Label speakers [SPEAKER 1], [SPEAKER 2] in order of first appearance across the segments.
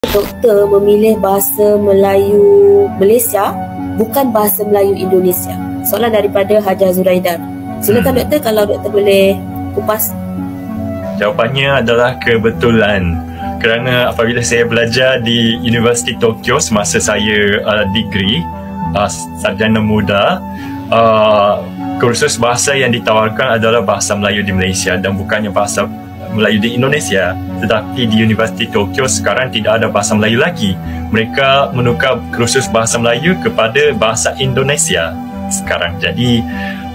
[SPEAKER 1] Doktor memilih bahasa Melayu Malaysia, bukan bahasa Melayu Indonesia? Soalan daripada Hajar Zuraidar. Silakan doktor, kalau doktor boleh kupas.
[SPEAKER 2] Jawapannya adalah kebetulan. Kerana apabila saya belajar di Universiti Tokyo semasa saya degree sarjana muda, kursus bahasa yang ditawarkan adalah bahasa Melayu di Malaysia dan bukannya bahasa Melayu di Indonesia. Tetapi di Universiti Tokyo sekarang tidak ada bahasa Melayu lagi. Mereka menukar kursus bahasa Melayu kepada bahasa Indonesia sekarang. Jadi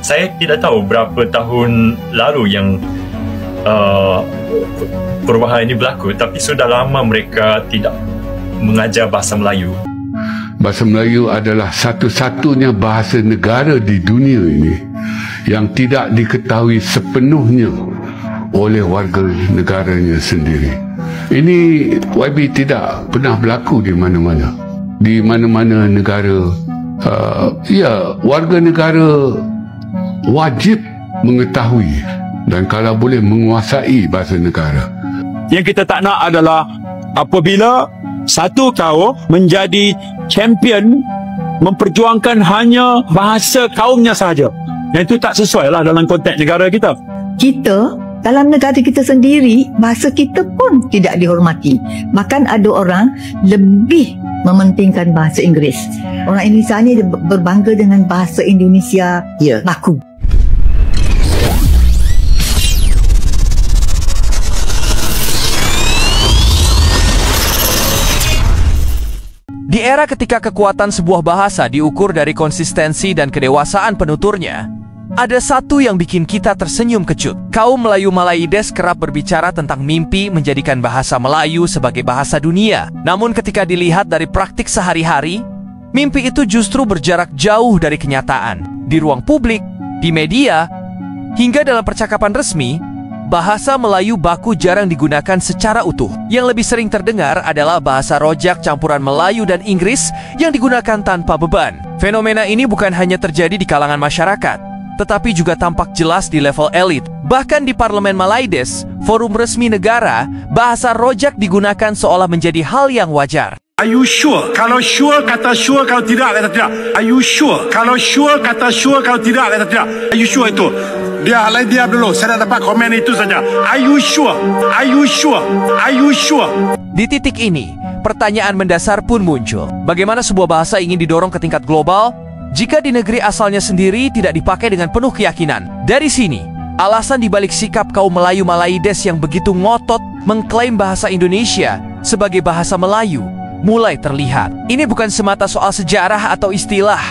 [SPEAKER 2] saya tidak tahu berapa tahun lalu yang perubahan ini berlaku, tapi sudah lama mereka tidak mengajar bahasa Melayu.
[SPEAKER 3] Bahasa Melayu adalah satu-satunya bahasa negara di dunia ini yang tidak diketahui sepenuhnya oleh warga negaranya sendiri. Ini YB tidak pernah berlaku di mana-mana. Di mana-mana negara, warga negara wajib mengetahui dan kalau boleh menguasai bahasa negara.
[SPEAKER 4] Yang kita tak nak adalah apabila satu kaum menjadi champion memperjuangkan hanya bahasa kaumnya sahaja. Yang itu tak sesuai lah dalam konteks negara kita.
[SPEAKER 5] Kita dalam negara kita sendiri, bahasa kita pun tidak dihormati. Bahkan ada orang lebih mementingkan bahasa Inggeris. Orang Indonesia ni berbangga dengan bahasa Indonesia baku.
[SPEAKER 6] Di era ketika kekuatan sebuah bahasa diukur dari konsistensi dan kedewasaan penuturnya, ada satu yang bikin kita tersenyum kecut. Kaum Melayu Malaides kerap berbicara tentang mimpi menjadikan bahasa Melayu sebagai bahasa dunia. Namun ketika dilihat dari praktik sehari-hari, mimpi itu justru berjarak jauh dari kenyataan. Di ruang publik, di media, hingga dalam percakapan resmi, bahasa Melayu baku jarang digunakan secara utuh. Yang lebih sering terdengar adalah bahasa rojak campuran Melayu dan Inggris yang digunakan tanpa beban. Fenomena ini bukan hanya terjadi di kalangan masyarakat, tetapi juga tampak jelas di level elit. Bahkan di Parlemen Malaides, forum resmi negara, bahasa rojak digunakan seolah menjadi hal yang wajar.
[SPEAKER 7] Are you sure? Kalau sure kata sure, kalau tidak kata tidak. Are you sure? Kalau sure kata sure, kalau tidak kata tidak. Are you sure itu? Dia lain diam dulu. Saya dah dapat komen itu saja. Are you sure? Are you sure? Are you sure?
[SPEAKER 6] Di titik ini, pertanyaan mendasar pun muncul. Bagaimana sebuah bahasa ingin didorong ke tingkat global jika di negeri asalnya sendiri tidak dipakai dengan penuh keyakinan? Dari sini, alasan dibalik sikap kaum Melayu Malaides yang begitu ngotot mengklaim bahasa Indonesia sebagai bahasa Melayu mulai terlihat. Ini bukan semata soal sejarah atau istilah,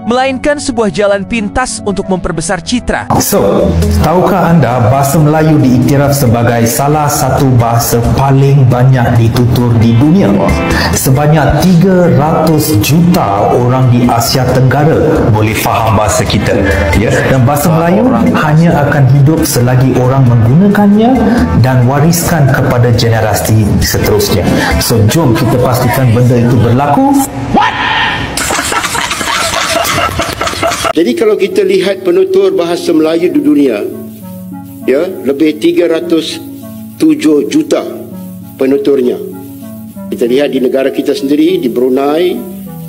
[SPEAKER 6] melainkan sebuah jalan pintas untuk memperbesar citra.
[SPEAKER 8] So, tahukah anda bahasa Melayu diiktiraf sebagai salah satu bahasa paling banyak ditutur di dunia? Sebanyak 300 juta orang di Asia Tenggara boleh faham bahasa kita. Dan bahasa Melayu hanya akan hidup selagi orang menggunakannya dan wariskan kepada generasi seterusnya. So, jom kita pastikan benda itu berlaku.
[SPEAKER 9] Jadi kalau kita lihat penutur bahasa Melayu di dunia, lebih 307 juta penuturnya. Kita lihat di negara kita sendiri, di Brunei,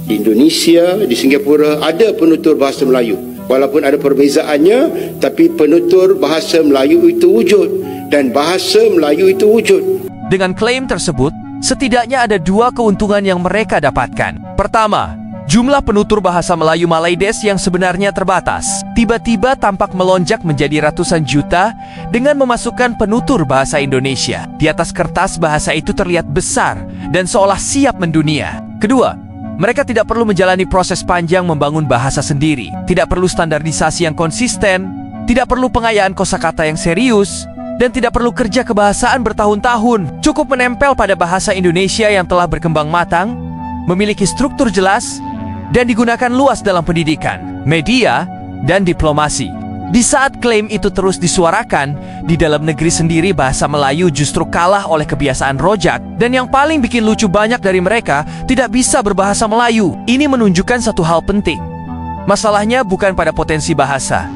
[SPEAKER 9] di Indonesia, di Singapura, ada penutur bahasa Melayu. Walaupun ada perbezaannya, tapi penutur bahasa Melayu itu wujud dan bahasa Melayu itu wujud.
[SPEAKER 6] Dengan klaim tersebut, setidaknya ada dua keuntungan yang mereka dapatkan. Pertama, jumlah penutur bahasa Melayu Malaides yang sebenarnya terbatas tiba-tiba tampak melonjak menjadi ratusan juta dengan memasukkan penutur bahasa Indonesia. Di atas kertas bahasa itu terlihat besar dan seolah siap mendunia. Kedua, mereka tidak perlu menjalani proses panjang membangun bahasa sendiri. Tidak perlu standarisasi yang konsisten, tidak perlu pengayaan kosakata yang serius, dan tidak perlu kerja kebahasaan bertahun-tahun. Cukup menempel pada bahasa Indonesia yang telah berkembang matang, memiliki struktur jelas, dan digunakan luas dalam pendidikan, media, dan diplomasi. Di saat klaim itu terus disuarakan, di dalam negeri sendiri bahasa Melayu justru kalah oleh kebiasaan rojak, dan yang paling bikin lucu, banyak dari mereka tidak bisa berbahasa Melayu. Ini menunjukkan satu hal penting. Masalahnya bukan pada potensi bahasa,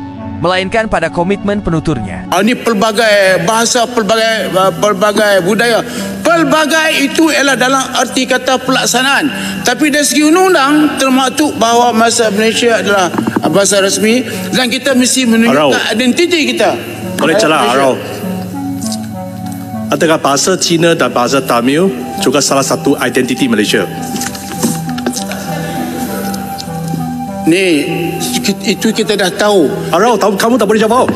[SPEAKER 6] melainkan pada komitmen penuturnya.
[SPEAKER 7] Ini pelbagai bahasa, pelbagai budaya. Pelbagai itu ialah dalam arti kata pelaksanaan. Tapi dari segi undang-undang termaktub bahawa bahasa Malaysia adalah bahasa rasmi dan kita mesti menunjukkan identiti kita.
[SPEAKER 10] Boleh celah, Arau. Adakah bahasa Cina dan bahasa Tamil juga salah satu identiti Malaysia?
[SPEAKER 7] Ni, itu kita dah tahu.
[SPEAKER 10] Arau, kamu tak boleh jawab.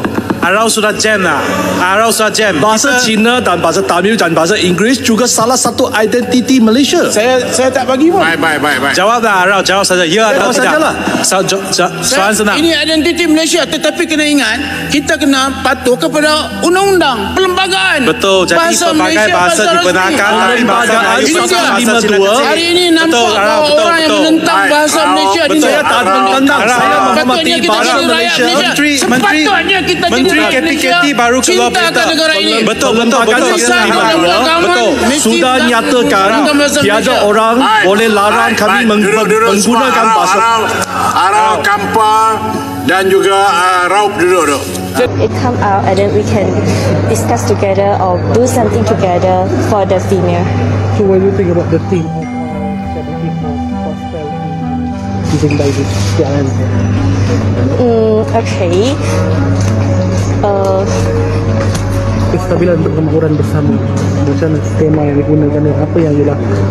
[SPEAKER 11] Arau sudah jam lah. Arau sudah jam.
[SPEAKER 10] Bahasa Cina dan bahasa Tamil dan bahasa Inggeris juga salah satu identiti Malaysia.
[SPEAKER 7] Saya tak bagi pun.
[SPEAKER 11] Baik. Jawablah Arau, jawab saja. Ya atau tidak? Soalan senang.
[SPEAKER 7] Ini identiti Malaysia, tetapi kena ingat kita kena patuh kepada undang-undang perlembagaan.
[SPEAKER 11] Betul. Jadi pelbagai bahasa digunakan, tapi bahasa Melayu
[SPEAKER 7] hari ini nampak orang yang menentang bahasa Malaysia di
[SPEAKER 10] saya tak menentang. Saya menghormati bahasa Malaysia.
[SPEAKER 7] Sepatutnya kita jadi
[SPEAKER 11] KPKT baru keluar berita. Betul.
[SPEAKER 10] Sudah nyatakan tiada orang boleh larang kami menggunakan bahasa.
[SPEAKER 7] Arau, Kampa dan juga Raup duduk.
[SPEAKER 12] It come out and then we can discuss together or do something together for the female.
[SPEAKER 13] So what do you think about the theme of given by this
[SPEAKER 12] okay.
[SPEAKER 13] Kestabilan untuk kemakmuran bersama. Macam tema yang digunakan, apa yang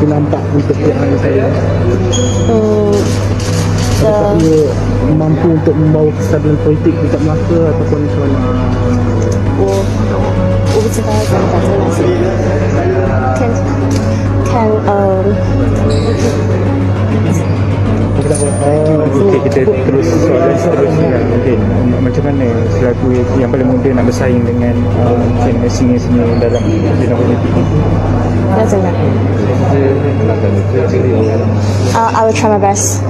[SPEAKER 13] dinampak untuk PRN saya? Apakah ia mampu untuk membawa kestabilan politik dekat Melaka ataupun macam mana?
[SPEAKER 12] 我不知道要怎么讲这个东西。看
[SPEAKER 13] Okey, kita terus soalan seterusnya. Okey, macam mana selaku yang paling muda nak bersaing dengan senior-senior dalam bidang politik?
[SPEAKER 12] I will try my best.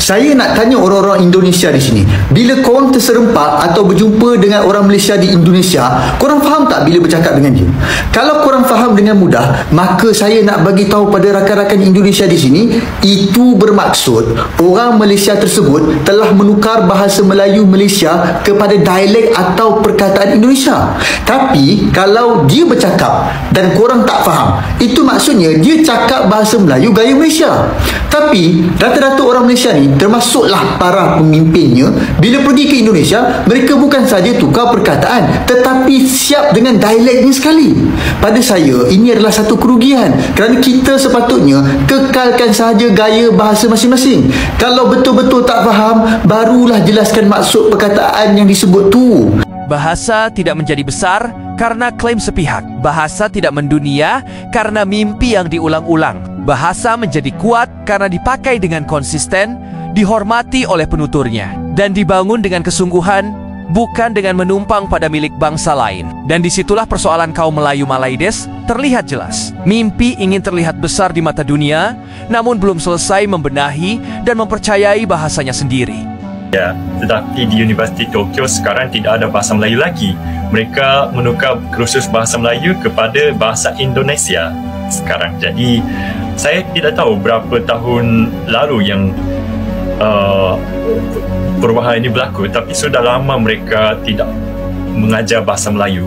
[SPEAKER 8] Saya nak tanya orang-orang Indonesia di sini, bila korang terserempak atau berjumpa dengan orang Malaysia di Indonesia, korang faham tak bila bercakap dengan dia? Kalau korang faham dengan mudah, maka saya nak bagi tahu pada rakan-rakan Indonesia di sini, itu bermaksud orang Malaysia tersebut telah menukar bahasa Melayu Malaysia kepada dialek atau perkataan Indonesia. Tapi kalau dia bercakap dan korang tak faham, itu maksudnya dia cakap bahasa Melayu gaya Malaysia. Tapi rata-rata orang Malaysia ni, termasuklah para pemimpinnya, bila pergi ke Indonesia, mereka bukan saja tukar perkataan, tetapi siap dengan dialeknya sekali. Pada saya, ini adalah satu kerugian, kerana kita sepatutnya kekalkan sahaja gaya bahasa masing-masing. Kalau betul-betul tak faham, barulah jelaskan maksud perkataan yang disebut tu.
[SPEAKER 6] Bahasa tidak menjadi besar karena klaim sepihak. Bahasa tidak mendunia karena mimpi yang diulang-ulang. Bahasa menjadi kuat karena dipakai dengan konsisten, dihormati oleh penuturnya, dan dibangun dengan kesungguhan, bukan dengan menumpang pada milik bangsa lain. Dan disitulah persoalan kaum Melayu Malaides terlihat jelas. Mimpi ingin terlihat besar di mata dunia, namun belum selesai membenahi dan mempercayai bahasanya sendiri.
[SPEAKER 2] Ya, tetapi di Universiti Tokyo sekarang tidak ada bahasa Melayu lagi. Mereka menukar kursus bahasa Melayu kepada bahasa Indonesia sekarang. Jadi, saya tidak tahu berapa tahun lalu yang perubahan ini berlaku, tapi sudah lama mereka tidak mengajar bahasa Melayu.